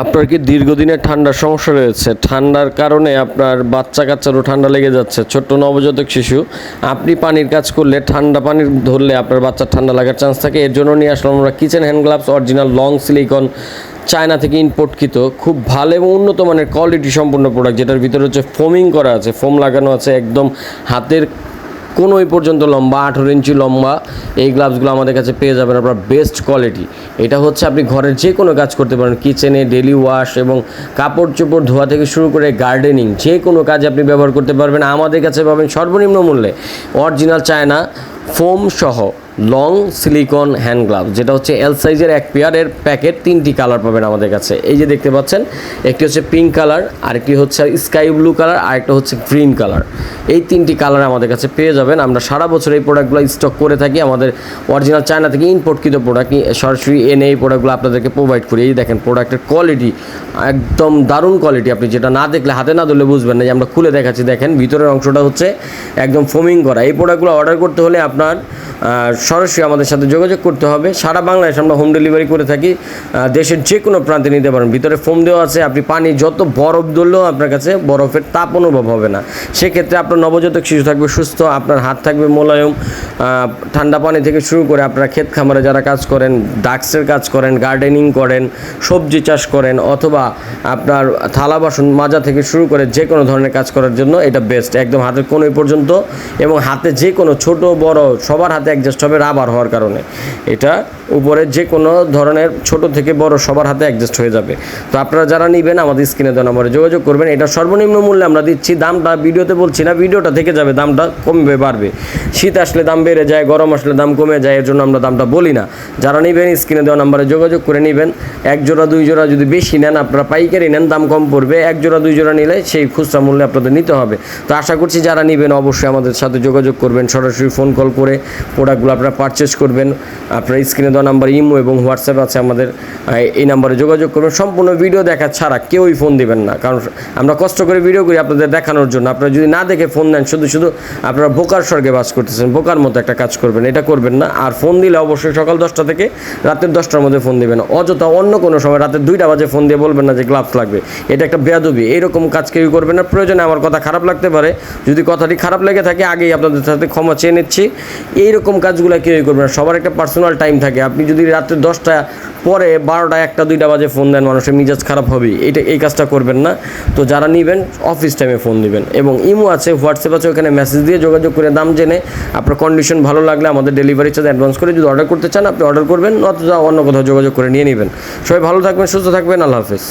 আপনার কি দীর্ঘদিনের ঠান্ডার সমস্যা রয়েছে? ঠান্ডার কারণে আপনার বাচ্চা কাচ্চারও ঠান্ডা লেগে যাচ্ছে, ছোট্ট নবজাতক শিশু। আপনি পানির কাজ করলে, ঠান্ডা পানি ধরলে আপনার বাচ্চার ঠান্ডা লাগার চান্স থাকে। এর জন্য নিয়ে আসলাম আমরা kitchen hand gloves original long silicon, China থেকে ইম্পোর্টকৃত, খুব ভালো এবং উন্নত মানের কোয়ালিটি সম্পূর্ণ প্রোডাক্ট, যেটার ভিতরে হচ্ছে ফোমিং করা আছে, ফোম লাগানো আছে, একদম হাতের কোনো এই পর্যন্ত লম্বা, 18 ইঞ্চি লম্বা। এই গ্লাভসগুলো আমাদের কাছে পেয়ে যাবেন আপনার বেস্ট কোয়ালিটি। এটা হচ্ছে আপনি ঘরের যে কোনো কাজ করতে পারেন, কিচেনে ডেলি ওয়াশ এবং কাপড় চোপড় ধোয়া থেকে শুরু করে গার্ডেনিং, যে কোনো কাজে আপনি ব্যবহার করতে পারবেন। আমাদের কাছে পাবেন সর্বনিম্ন মূল্যে অরিজিনাল চায়না ফোম সহ লং সিলিকন হ্যান্ড গ্লাভ, যেটা হচ্ছে এল সাইজের এক পেয়ারের প্যাকেট। 3টি কালার পাবেন আমাদের কাছে। এই যে দেখতে পাচ্ছেন, একটি হচ্ছে পিঙ্ক কালার, আরেকটি হচ্ছে স্কাই ব্লু কালার, আরেকটা হচ্ছে গ্রিন কালার। এই 3টি কালার আমাদের কাছে পেয়ে যাবেন। আমরা সারা বছর এই প্রোডাক্টগুলো স্টক করে থাকি। আমাদের অরিজিনাল চায়না থেকে ইম্পোর্টকৃত প্রোডাক্ট সরাসরি এনে এই প্রোডাক্টগুলো আপনাদেরকে প্রোভাইড করি। এই দেখেন প্রোডাক্টের কোয়ালিটি, একদম দারুণ কোয়ালিটি। আপনি যেটা না দেখলে, হাতে না ধরলে বুঝবেন না। যে আমরা খুলে দেখাচ্ছি, দেখেন ভিতরের অংশটা হচ্ছে একদম ফোমিং করা। এই প্রোডাক্টগুলো অর্ডার করতে হলে আপনার সরাসরি আমাদের সাথে যোগাযোগ করতে হবে। সারা বাংলাদেশে আমরা হোম ডেলিভারি করে থাকি। দেশের যে কোনো প্রান্তে নিতে পারেন। ভিতরে ফোম দেওয়া আছে, আপনি পানি যত বরফ ধরলেও আপনার কাছে বরফের তাপ অনুভব হবে না। সেক্ষেত্রে আপনার নবজাতক শিশু থাকবে সুস্থ, আপনার হাত থাকবে মোলায়েম। ঠান্ডা পানি থেকে শুরু করে আপনারা ক্ষেত খামারে যারা কাজ করেন, ডাক্সের কাজ করেন, গার্ডেনিং করেন, সবজি চাষ করেন, অথবা আপনার থালা বাসন মাজা থেকে শুরু করে যে কোনো ধরনের কাজ করার জন্য এটা বেস্ট। একদম হাতের কোণে পর্যন্ত, এবং হাতে যে কোনো ছোট বড় সবার হাতে অ্যাডজাস্ট হবে রাবার হওয়ার কারণে। এটা উপরে যে কোনো ধরনের ছোট থেকে বড় সবার হাতে অ্যাডজাস্ট হয়ে যাবে। তো আপনারা যারা নেবেন আমাদের স্ক্রিনে দেওয়া নম্বরে যোগাযোগ করবেন। এটা সর্বনিম্ন মূল্যে আমরা দিচ্ছি। দামটা ভিডিওতে বলছি না, ভিডিওটা থেকে যাবে, দামটা কমবে বাড়বে। শীত আসলে দাম বেড়ে যায়, গরম আসলে দাম কমে যায়, এর জন্য আমরা দামটা বলি না। যারা নেবেন স্ক্রিনে দেওয়া নম্বরে যোগাযোগ করে নেবেন। এক জোড়া দুই জোড়া যদি বেশি নেন, আপনারা পাইকারি নেন, দাম কম পড়বে। এক জোড়া দুই জোড়া নিলে সেই খুচরা মূল্যে আপনাদের নিতে হবে। তো আশা করছি যারা নেবেন অবশ্যই আমাদের সাথে যোগাযোগ করবেন, সরাসরি ফোন কল করে প্রোডাক্টগুলো আপনারা পারচেস করবেন। আপনার স্ক্রিনে দেওয়া নাম্বার ইমো এবং হোয়াটসঅ্যাপ আছে আমাদের, এই নাম্বারে যোগাযোগ করবেন। সম্পূর্ণ ভিডিও দেখা ছাড়া কেউই ফোন দিবেন না, কারণ আমরা কষ্ট করে ভিডিও করি আপনাদের দেখানোর জন্য। আপনারা যদি না দেখে ফোন দেন, শুধু শুধু আপনারা বোকার স্বর্গে বাস করতেছেন, বোকার মতো একটা কাজ করবেন, এটা করবেন না। আর ফোন দিলে অবশ্যই সকাল 10টা থেকে রাতের 10টার মধ্যে ফোন দিবেন। অযথা অন্য কোনো সময় রাতের 2টা বাজে ফোন দিয়ে বলবেন না যে গ্লাভস লাগবে, এটা একটা বেয়াদবি। এইরকম কাজ কেউ করবেন না। প্রয়োজনে আমার কথা খারাপ লাগতে পারে, যদি কথাটি খারাপ লেগে থাকে আগেই আপনাদের সাথে ক্ষমা চেয়ে নিচ্ছি। এইরকম কাজগুলো কেউই করবেন না। সবার একটা পার্সোনাল টাইম থাকে। আপনি যদি রাত্রে 10টা পরে 12টা 1টা 2টা বাজে ফোন দেন, মানুষের মিজাজ খারাপ হবে। এই কাজটা করবেন না। তো যারা নেবেন অফিস টাইমে ফোন দিবেন। এবং ইমো আছে, হোয়াটসঅ্যাপ আছে, ওখানে মেসেজ দিয়ে যোগাযোগ করে দাম জেনে আপনার কন্ডিশন ভালো লাগলে আমাদের ডেলিভারি চার্জ অ্যাডভান্স করে যদি অর্ডার করতে চান আপনি অর্ডার করবেন, অথবা অন্য কোথাও যোগাযোগ করে নিয়ে নেবেন। সবাই ভালো থাকবেন, সুস্থ থাকবেন। আল্লাহ হাফেজ।